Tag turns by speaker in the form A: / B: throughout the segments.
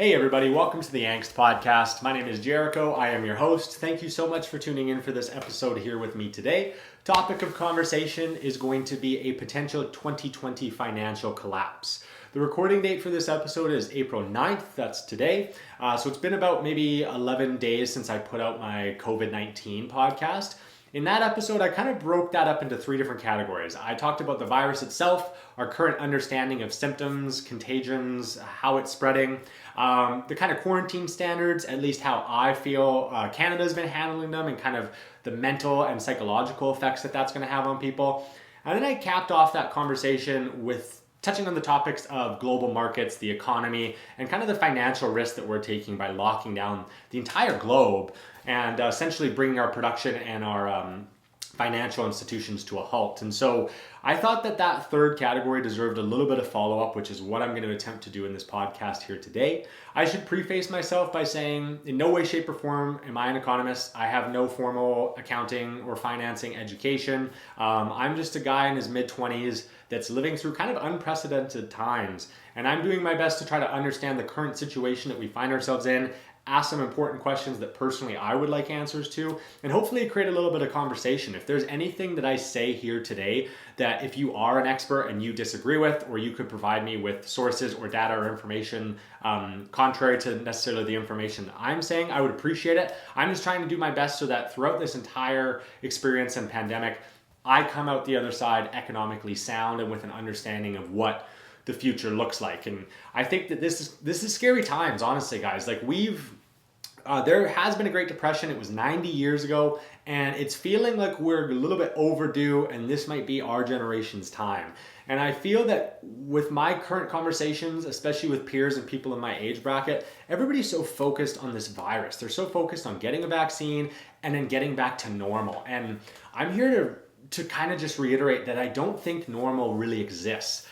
A: Hey everybody, welcome to the Angst Podcast. My name is Jericho. I am your host. Thank you so much for tuning in for this episode here with me today. Topic of conversation is going to be a potential 2020 financial collapse. The recording date for this episode is April 9th. That's today. So it's been about maybe 11 days since I put out my COVID-19 podcast. In that episode, I kind of broke that up into three different categories. I talked about the virus itself, our current understanding of symptoms, contagions, how it's spreading, the kind of quarantine standards, at least how I feel Canada's been handling them, and kind of the mental and psychological effects that that's going to have on people. And then I capped off that conversation with touching on the topics of global markets, the economy, and kind of the financial risk that we're taking by locking down the entire globe and essentially bringing our production and our financial institutions to a halt. And so I thought that third category deserved a little bit of follow-up, which is what I'm going to attempt to do in this podcast here today. I should preface myself by saying in no way, shape, or form am I an economist. I have no formal accounting or financing education. I'm just a guy in his mid-20s that's living through kind of unprecedented times. And I'm doing my best to try to understand the current situation that we find ourselves in, ask some important questions that personally I would like answers to, and hopefully create a little bit of conversation. If there's anything that I say here today that if you are an expert and you disagree with, or you could provide me with sources or data or information contrary to necessarily the information I'm saying, I would appreciate it. I'm just trying to do my best so that throughout this entire experience and pandemic, I come out the other side economically sound and with an understanding of what the future looks like. And I think that this is scary times, honestly, guys. Like there has been a Great Depression. It was 90 years ago, and it's feeling like we're a little bit overdue, and this might be our generation's time. And I feel that with my current conversations, especially with peers and people in my age bracket, everybody's so focused on this virus. They're so focused on getting a vaccine and then getting back to normal. And I'm here to kind of just reiterate that I don't think normal really exists.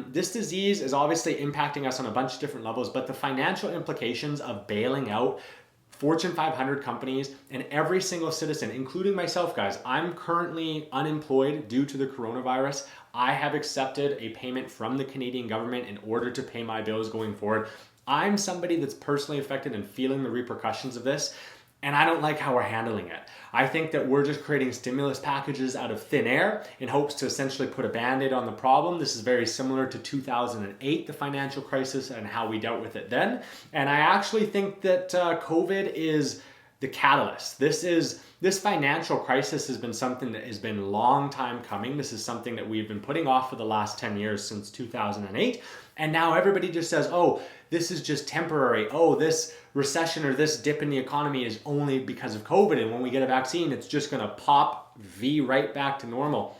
A: This disease is obviously impacting us on a bunch of different levels, but the financial implications of bailing out Fortune 500 companies and every single citizen, including myself, guys, I'm currently unemployed due to the coronavirus. I have accepted a payment from the Canadian government in order to pay my bills going forward. I'm somebody that's personally affected and feeling the repercussions of this. And I don't like how we're handling it. I think that we're just creating stimulus packages out of thin air in hopes to essentially put a Band-Aid on the problem. This is very similar to 2008, the financial crisis, and how we dealt with it then. And I actually think that COVID is the catalyst. This financial crisis has been something that has been a long time coming. This is something that we've been putting off for the last 10 years since 2008. And now everybody just says, oh, this is just temporary. Oh, this recession or this dip in the economy is only because of COVID. And when we get a vaccine, it's just going to pop V right back to normal.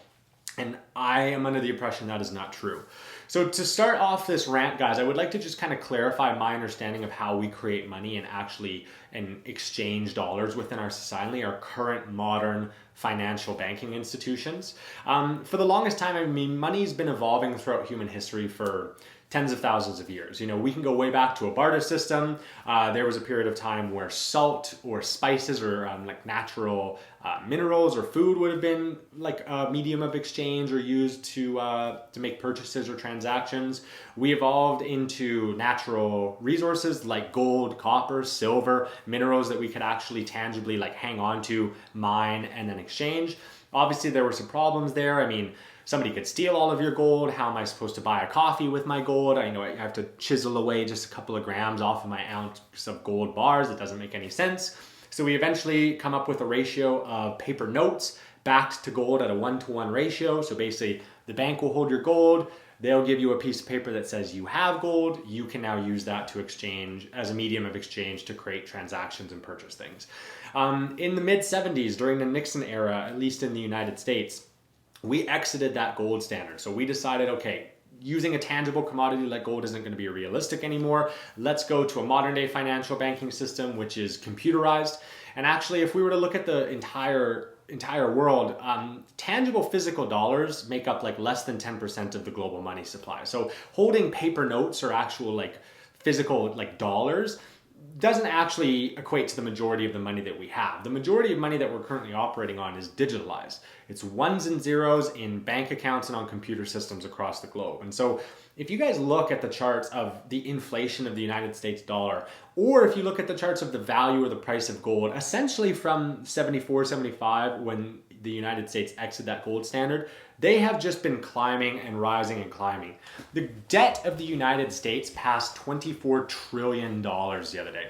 A: And I am under the impression that is not true. So to start off this rant, guys, I would like to just kind of clarify my understanding of how we create money and exchange dollars within our society, our current modern financial banking institutions. For the longest time, I mean, money's been evolving throughout human history for tens of thousands of years. You know, we can go way back to a barter system. There was a period of time where salt or spices or like natural minerals or food would have been like a medium of exchange or used to make purchases or transactions. We evolved into natural resources like gold, copper, silver, minerals that we could actually tangibly like hang on to, mine, and then exchange. Obviously, there were some problems there. I mean, somebody could steal all of your gold. How am I supposed to buy a coffee with my gold? I know I have to chisel away just a couple of grams off of my ounce of gold bars. It doesn't make any sense. So we eventually come up with a ratio of paper notes backed to gold at a 1-to-1 ratio. So basically, the bank will hold your gold. They'll give you a piece of paper that says you have gold. You can now use that to exchange as a medium of exchange to create transactions and purchase things. In the mid-70s, during the Nixon era, at least in the United States, we exited that gold standard. So we decided, okay, using a tangible commodity like gold isn't going to be realistic anymore. Let's go to a modern day financial banking system, which is computerized. And actually, if we were to look at the entire world, tangible physical dollars make up like less than 10% of the global money supply. So holding paper notes or actual like physical like dollars doesn't actually equate to the majority of the money that we have. The majority of money that we're currently operating on is digitalized. It's ones and zeros in bank accounts and on computer systems across the globe. And so if you guys look at the charts of the inflation of the United States dollar, or if you look at the charts of the value or the price of gold, essentially from 74, 75, when the United States exited that gold standard, they have just been climbing and rising and climbing. The debt of the United States passed $24 trillion the other day.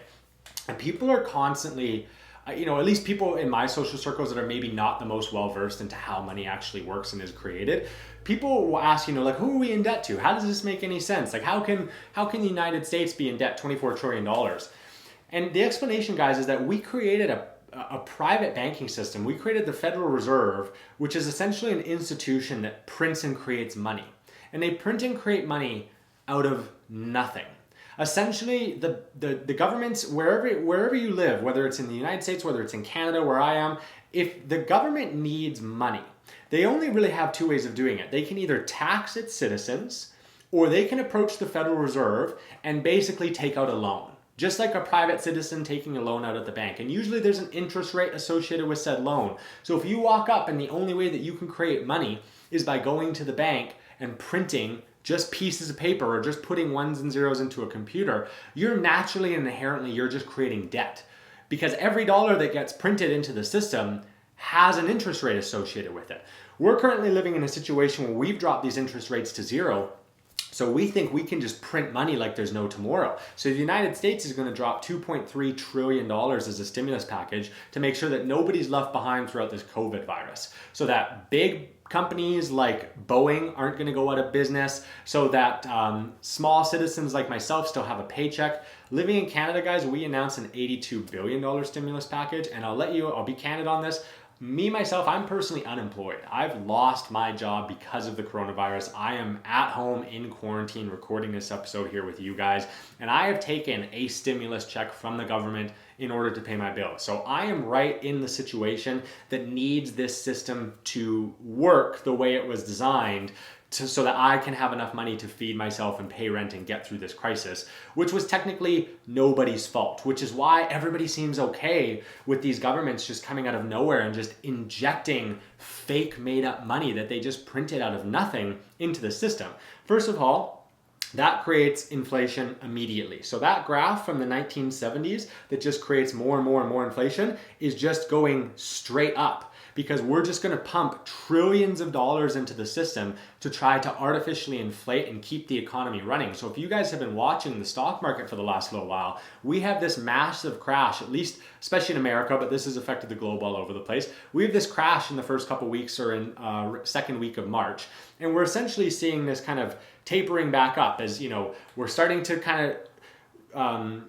A: And people are constantly, at least people in my social circles that are maybe not the most well-versed into how money actually works and is created, people will ask, who are we in debt to? How does this make any sense? Like, how can the United States be in debt $24 trillion? And the explanation, guys, is that we created a private banking system. We created the Federal Reserve, which is essentially an institution that prints and creates money. And they print and create money out of nothing. Essentially, the governments, wherever you live, whether it's in the United States, whether it's in Canada, where I am, if the government needs money, they only really have two ways of doing it. They can either tax its citizens, or they can approach the Federal Reserve and basically take out a loan. Just like a private citizen taking a loan out at the bank. And usually there's an interest rate associated with said loan. So if you walk up and the only way that you can create money is by going to the bank and printing just pieces of paper or just putting ones and zeros into a computer, you're naturally and inherently, you're just creating debt. Because every dollar that gets printed into the system has an interest rate associated with it. We're currently living in a situation where we've dropped these interest rates to zero. So we think we can just print money like there's no tomorrow. So the United States is going to drop $2.3 trillion as a stimulus package to make sure that nobody's left behind throughout this COVID virus. So that big companies like Boeing aren't going to go out of business, so that small citizens like myself still have a paycheck. Living in Canada, guys, we announced an $82 billion stimulus package, and I'll be candid on this. Me, myself, I'm personally unemployed. I've lost my job because of the coronavirus. I am at home in quarantine recording this episode here with you guys, and I have taken a stimulus check from the government in order to pay my bills. So I am right in the situation that needs this system to work the way it was designed so that I can have enough money to feed myself and pay rent and get through this crisis, which was technically nobody's fault, which is why everybody seems okay with these governments just coming out of nowhere and just injecting fake made up money that they just printed out of nothing into the system. First of all, that creates inflation immediately. So that graph from the 1970s that just creates more and more and more inflation is just going straight up, because we're just going to pump trillions of dollars into the system to try to artificially inflate and keep the economy running. So if you guys have been watching the stock market for the last little while, we have this massive crash, at least, especially in America, but this has affected the globe all over the place. We have this crash in the first couple weeks or in second week of March. And we're essentially seeing this kind of tapering back up as, we're starting to kind of,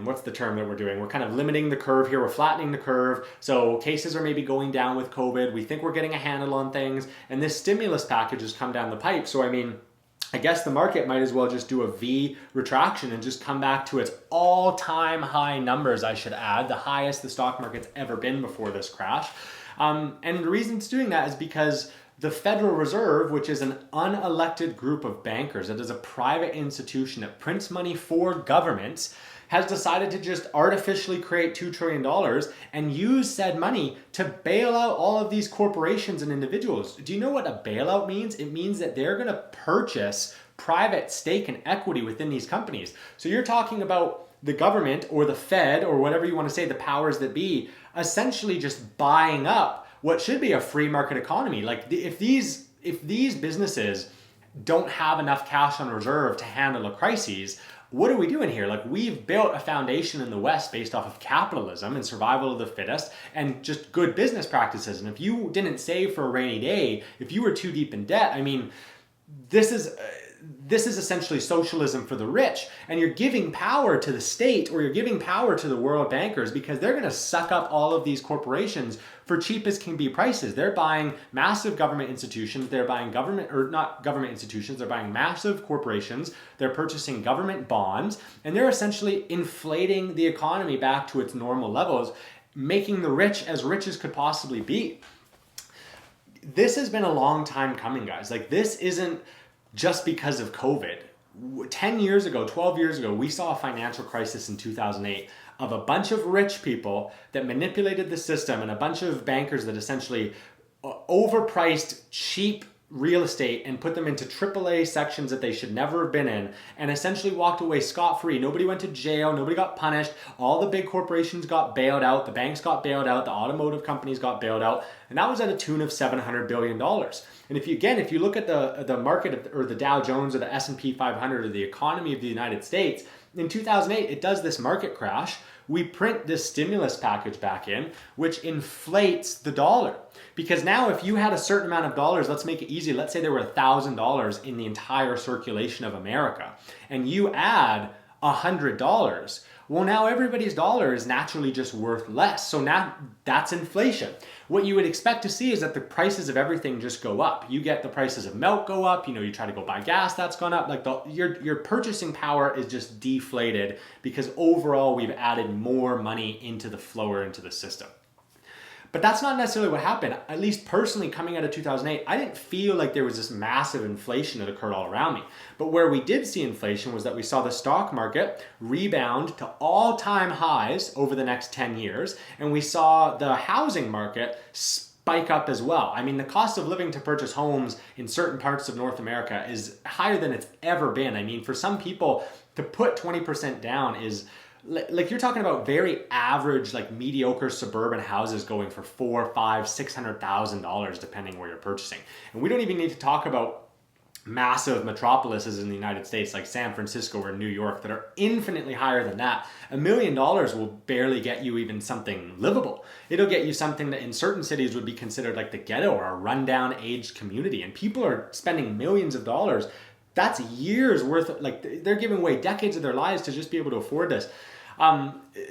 A: what's the term that we're doing? We're kind of limiting the curve here. We're flattening the curve. So cases are maybe going down with COVID. We think we're getting a handle on things. And this stimulus package has come down the pipe. So, I guess the market might as well just do a V retraction and just come back to its all-time high numbers, I should add, the highest the stock market's ever been before this crash. And the reason it's doing that is because the Federal Reserve, which is an unelected group of bankers, that is a private institution that prints money for governments, has decided to just artificially create $2 trillion and use said money to bail out all of these corporations and individuals. Do you know what a bailout means? It means that they're going to purchase private stake and equity within these companies. So you're talking about the government or the Fed or whatever you want to say, the powers that be, essentially just buying up what should be a free market economy. Like if these businesses don't have enough cash on reserve to handle a crisis, what are we doing here? Like, we've built a foundation in the West based off of capitalism and survival of the fittest and just good business practices. And if you didn't save for a rainy day, if you were too deep in debt, this is essentially socialism for the rich. And you're giving power to the state, or you're giving power to the world bankers, because they're going to suck up all of these corporations for cheap as can be prices. They're buying massive government institutions. They're buying not government institutions. They're buying massive corporations. They're purchasing government bonds, and they're essentially inflating the economy back to its normal levels, making the rich as could possibly be. This has been a long time coming, guys. Like, this isn't just because of COVID. 10 years ago, 12 years ago, we saw a financial crisis in 2008 of a bunch of rich people that manipulated the system and a bunch of bankers that essentially overpriced cheap real estate and put them into AAA sections that they should never have been in, and essentially walked away scot-free. Nobody went to jail, nobody got punished, all the big corporations got bailed out, the banks got bailed out, the automotive companies got bailed out, and that was at a tune of $700 billion. And if you look at the market or the Dow Jones or the S&P 500 or the economy of the United States, in 2008, it does this market crash. We print this stimulus package back in, which inflates the dollar. Because now if you had a certain amount of dollars, let's make it easy. Let's say there were $1,000 in the entire circulation of America, and you add $100. Well, now everybody's dollar is naturally just worth less. So now that's inflation. What you would expect to see is that the prices of everything just go up. You get the prices of milk go up. You try to go buy gas, that's gone up. Like your purchasing power is just deflated because overall we've added more money into the flow or into the system. But that's not necessarily what happened. At least personally, coming out of 2008, I didn't feel like there was this massive inflation that occurred all around me. But where we did see inflation was that we saw the stock market rebound to all-time highs over the next 10 years, and we saw the housing market spike up as well. I mean, the cost of living to purchase homes in certain parts of North America is higher than it's ever been. I mean, for some people, to put 20% down is... like you're talking about very average, like mediocre suburban houses going for $400,000, $500,000, $600,000 depending where you're purchasing. And we don't even need to talk about massive metropolises in the United States like San Francisco or New York that are infinitely higher than that. $1 million will barely get you even something livable. It'll get you something that in certain cities would be considered like the ghetto or a rundown aged community. And people are spending millions of dollars. That's years worth of, like they're giving away decades of their lives to just be able to afford this.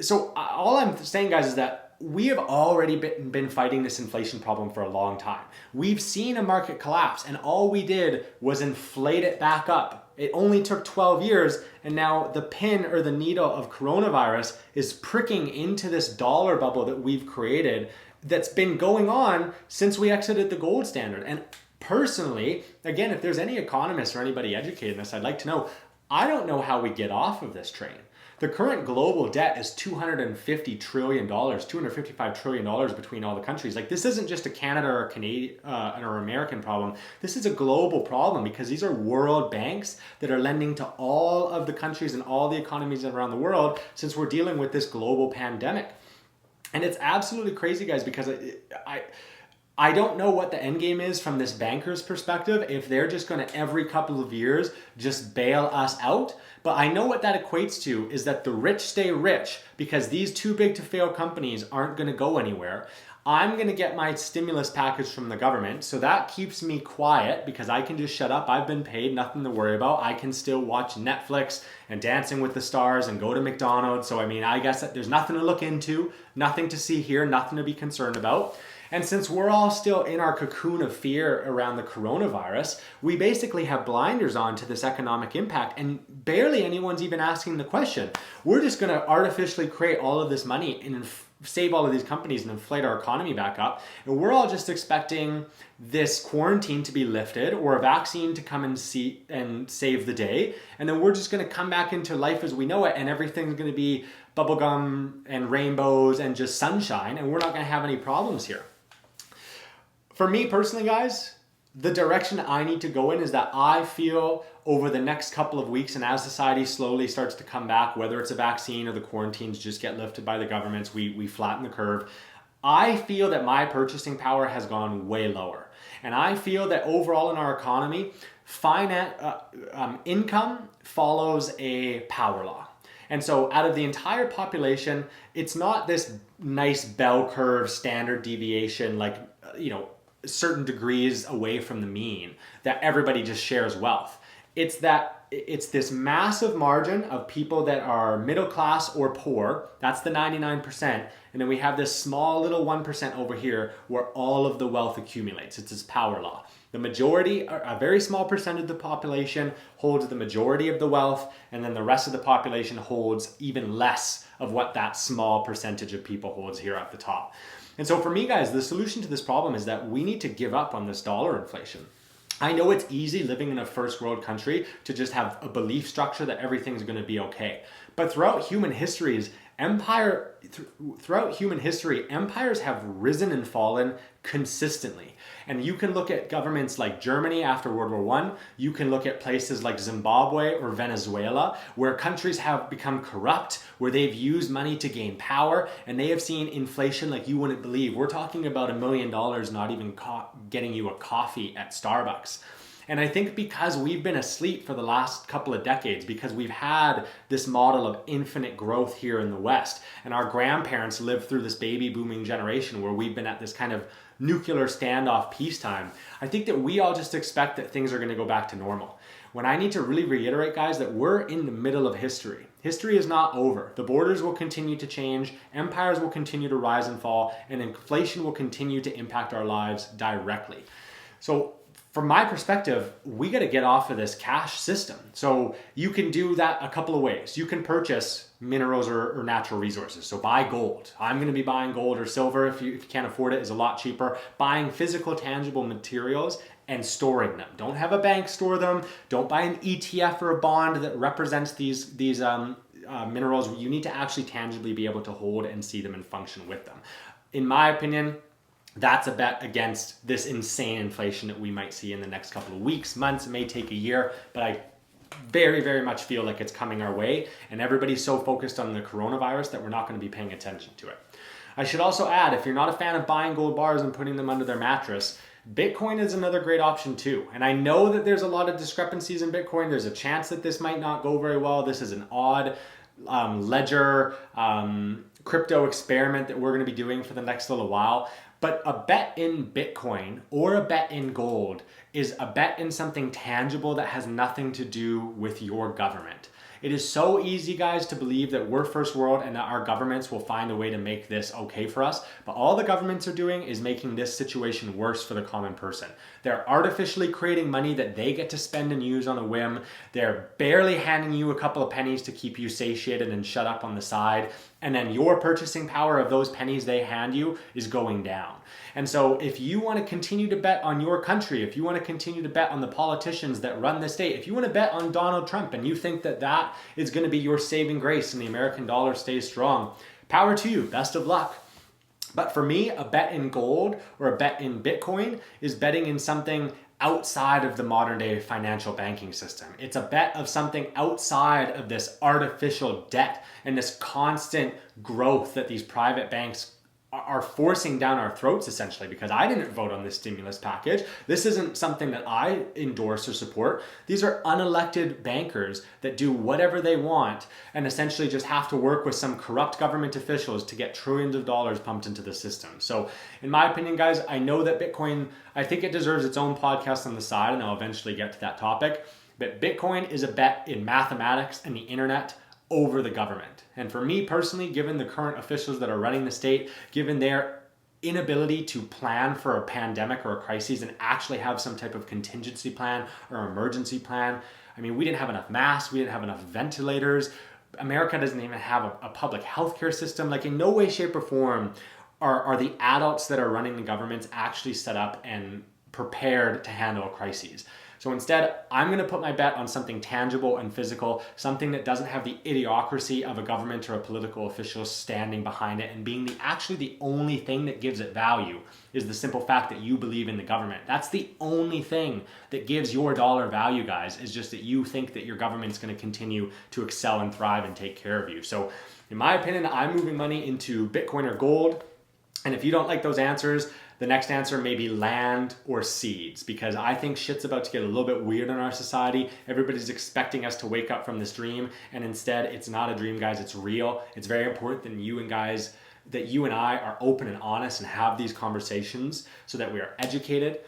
A: So all I'm saying, guys, is that we have already been fighting this inflation problem for a long time. We've seen a market collapse, and all we did was inflate it back up. It only took 12 years, and now the pin or the needle of coronavirus is pricking into this dollar bubble that we've created that's been going on since we exited the gold standard. And personally, again, if there's any economists or anybody educated in this, I'd like to know, I don't know how we get off of this train. The current global debt is $250 trillion, $255 trillion between all the countries. Like, this isn't just a Canada or Canadian or American problem. This is a global problem because these are world banks that are lending to all of the countries and all the economies around the world since we're dealing with this global pandemic. And it's absolutely crazy, guys, because I don't know what the end game is from this banker's perspective, if they're just going to every couple of years just bail us out. But I know what that equates to is that the rich stay rich because these too big to fail companies aren't going to go anywhere. I'm going to get my stimulus package from the government, so that keeps me quiet because I can just shut up. I've been paid, nothing to worry about. I can still watch Netflix and Dancing with the Stars and go to McDonald's. So I mean, I guess that there's nothing to look into, nothing to see here, nothing to be concerned about. And since we're all still in our cocoon of fear around the coronavirus, we basically have blinders on to this economic impact, and barely anyone's even asking the question. We're just going to artificially create all of this money and save all of these companies and inflate our economy back up. And we're all just expecting this quarantine to be lifted or a vaccine to come and save the day. And then we're just going to come back into life as we know it, and everything's going to be bubblegum and rainbows and just sunshine, and we're not going to have any problems here. For me personally, guys, the direction I need to go in is that I feel over the next couple of weeks, and as society slowly starts to come back, whether it's a vaccine or the quarantines just get lifted by the governments, we flatten the curve, I feel that my purchasing power has gone way lower. And I feel that overall in our economy, income follows a power law. And so out of the entire population, it's not this nice bell curve standard deviation like, certain degrees away from the mean that everybody just shares wealth. It's this massive margin of people that are middle class or poor. That's the 99%. And then we have this small little 1% over here where all of the wealth accumulates. It's this power law. The majority, a very small percentage of the population holds the majority of the wealth, and then the rest of the population holds even less of what that small percentage of people holds here at the top. And so for me, guys, the solution to this problem is that we need to give up on this dollar inflation. I know it's easy living in a first world country to just have a belief structure that everything's going to be okay. But throughout human histories, Throughout human history, empires have risen and fallen consistently. And you can look at governments like Germany after World War I. You can look at places like Zimbabwe or Venezuela, where countries have become corrupt, where they've used money to gain power, and they have seen inflation like you wouldn't believe. We're talking about $1 million not even getting you a coffee at Starbucks. And I think because we've been asleep for the last couple of decades, because we've had this model of infinite growth here in the West, and our grandparents lived through this baby booming generation where we've been at this kind of nuclear standoff peacetime, I think that we all just expect that things are going to go back to normal. When I need to really reiterate, guys, that we're in the middle of history. History is not over. The borders will continue to change, empires will continue to rise and fall, and inflation will continue to impact our lives directly. So from my perspective, we got to get off of this cash system. So you can do that a couple of ways. You can purchase minerals or natural resources. So buy gold. I'm going to be buying gold or silver. If you can't afford it, it's a lot cheaper. Buying physical, tangible materials and storing them. Don't have a bank store them. Don't buy an ETF or a bond that represents these minerals. You need to actually tangibly be able to hold and see them and function with them. In my opinion, that's a bet against this insane inflation that we might see in the next couple of weeks, months. It may take a year, but I very, very much feel like it's coming our way, and everybody's so focused on the coronavirus that we're not going to be paying attention to it. I should also add, if you're not a fan of buying gold bars and putting them under their mattress, Bitcoin is another great option too. And I know that there's a lot of discrepancies in Bitcoin. There's a chance that this might not go very well. This is an odd ledger crypto experiment that we're going to be doing for the next little while. But a bet in Bitcoin or a bet in gold is a bet in something tangible that has nothing to do with your government. It is so easy, guys, to believe that we're first world and that our governments will find a way to make this okay for us. But all the governments are doing is making this situation worse for the common person. They're artificially creating money that they get to spend and use on a whim. They're barely handing you a couple of pennies to keep you satiated and shut up on the side. And then your purchasing power of those pennies they hand you is going down. And so if you want to continue to bet on your country, if you want to continue to bet on the politicians that run the state, if you want to bet on Donald Trump and you think that that is going to be your saving grace and the American dollar stays strong, power to you, best of luck. But for me, a bet in gold or a bet in Bitcoin is betting in something outside of the modern day financial banking system. It's a bet of something outside of this artificial debt and this constant growth that these private banks are forcing down our throats, essentially, because I didn't vote on this stimulus package. This isn't something that I endorse or support. These are unelected bankers that do whatever they want and essentially just have to work with some corrupt government officials to get trillions of dollars pumped into the system. So in my opinion, guys, I know that Bitcoin, I think it deserves its own podcast on the side, and I'll eventually get to that topic. But Bitcoin is a bet in mathematics and the internet over the government. And for me personally, given the current officials that are running the state, given their inability to plan for a pandemic or a crisis and actually have some type of contingency plan or emergency plan. I mean, we didn't have enough masks, we didn't have enough ventilators. America doesn't even have a public healthcare system. Like in no way, shape, or form are the adults that are running the governments actually set up and prepared to handle crises. So instead, I'm going to put my bet on something tangible and physical, something that doesn't have the idiocracy of a government or a political official standing behind it and being actually the only thing that gives it value is the simple fact that you believe in the government. That's the only thing that gives your dollar value, guys, is just that you think that your government's going to continue to excel and thrive and take care of you. So in my opinion, I'm moving money into Bitcoin or gold. And if you don't like those answers, the next answer may be land or seeds, because I think shit's about to get a little bit weird in our society. Everybody's expecting us to wake up from this dream, and instead it's not a dream, guys, it's real. It's very important that you and I are open and honest and have these conversations so that we are educated.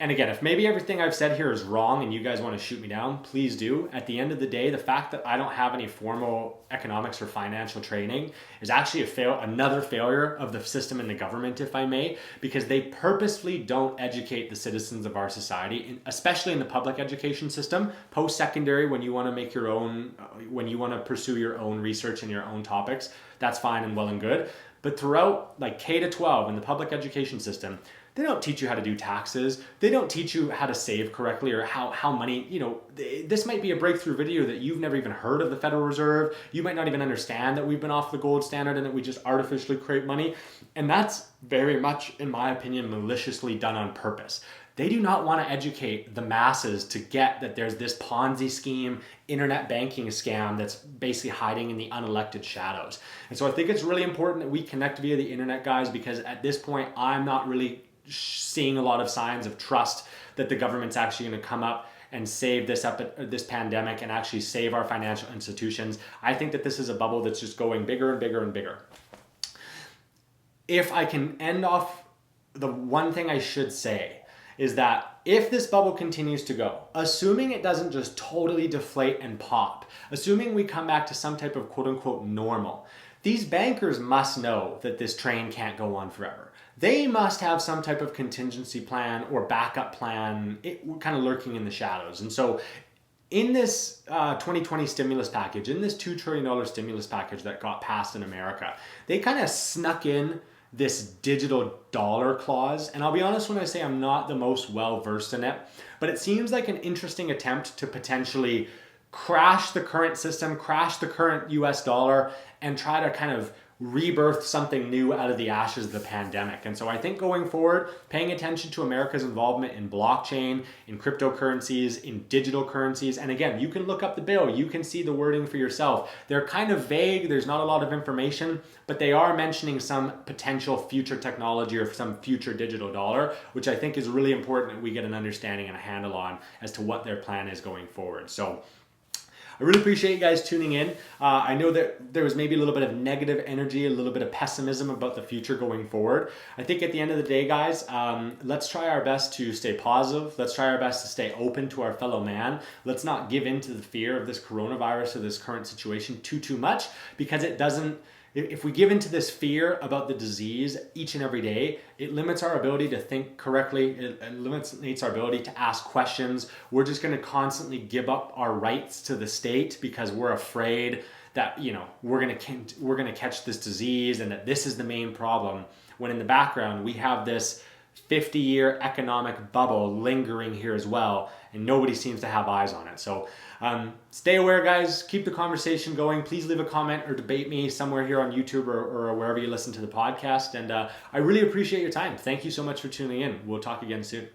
A: And again, if maybe everything I've said here is wrong and you guys want to shoot me down, please do. At the end of the day, the fact that I don't have any formal economics or financial training is actually another failure of the system and the government, if I may, because they purposefully don't educate the citizens of our society, especially in the public education system. Post-secondary, when you want to make your own, when you want to pursue your own research and your own topics, that's fine and well and good. But throughout like K to 12 in the public education system, They don't teach you how to do taxes. They don't teach you how to save correctly or how money, this might be a breakthrough video that you've never even heard of the Federal Reserve. You might not even understand that we've been off the gold standard and that we just artificially create money. And that's very much, in my opinion, maliciously done on purpose. They do not want to educate the masses to get that there's this Ponzi scheme, internet banking scam that's basically hiding in the unelected shadows. And so I think it's really important that we connect via the internet, guys, because at this point, I'm not really seeing a lot of signs of trust that the government's actually going to come up and save this pandemic and actually save our financial institutions. I think that this is a bubble that's just going bigger and bigger and bigger. If I can end off, the one thing I should say is that if this bubble continues to go, assuming it doesn't just totally deflate and pop, assuming we come back to some type of quote unquote normal, these bankers must know that this train can't go on forever. They must have some type of contingency plan or backup plan, kind of lurking in the shadows. And so in this 2020 stimulus package, in this $2 trillion stimulus package that got passed in America, they kind of snuck in this digital dollar clause. And I'll be honest when I say I'm not the most well-versed in it, but it seems like an interesting attempt to potentially crash the current system, crash the current US dollar, and try to kind of rebirth something new out of the ashes of the pandemic. And so I think going forward, paying attention to America's involvement in blockchain, in cryptocurrencies, in digital currencies, and again, you can look up the bill, you can see the wording for yourself. They're kind of vague, there's not a lot of information, but they are mentioning some potential future technology or some future digital dollar, which I think is really important that we get an understanding and a handle on as to what their plan is going forward. So I really appreciate you guys tuning in. I know that there was maybe a little bit of negative energy, a little bit of pessimism about the future going forward. I think at the end of the day, guys, let's try our best to stay positive. Let's try our best to stay open to our fellow man. Let's not give in to the fear of this coronavirus or this current situation too much, because it doesn't. If we give into this fear about the disease each and every day, it limits our ability to think correctly. It limits our ability to ask questions. We're just going to constantly give up our rights to the state because we're afraid that we're going to catch this disease and that this is the main problem. When in the background we have this 50-year economic bubble lingering here as well, and nobody seems to have eyes on it. So stay aware, guys. Keep the conversation going. Please leave a comment or debate me somewhere here on YouTube or wherever you listen to the podcast. And I really appreciate your time. Thank you so much for tuning in. We'll talk again soon.